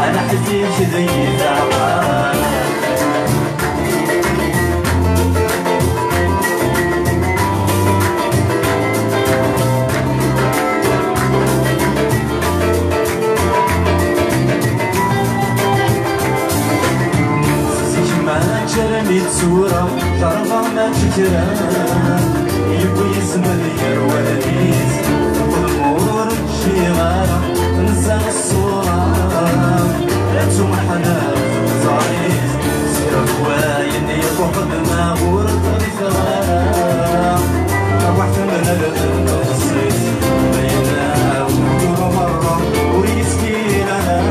أنا حزين كذي تعبان جرني تصورة شرفة ما تكران يبوي يسمر يرواليز والمور شيغارة نزل الصورة لاتو محنا زاريز سير كواين يفوحد ما غورت الثغارة روحت من القصيص بينا ودور مرة ويسكين أنا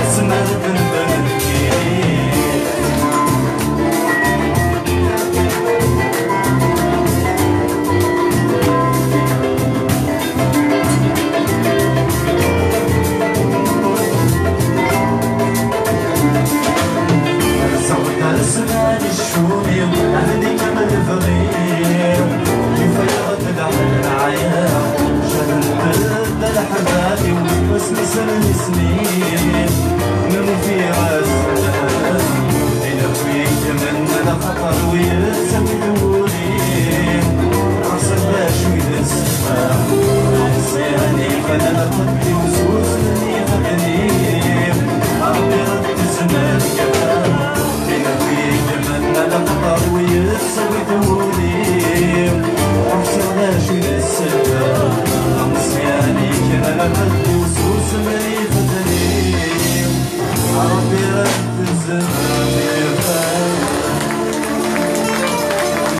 اسمر بن بلدكي اسمعني الشومي أهدي كما الفغير كيف يغد دحل معايا شغل بلد الحبابي واسمي سنة سنين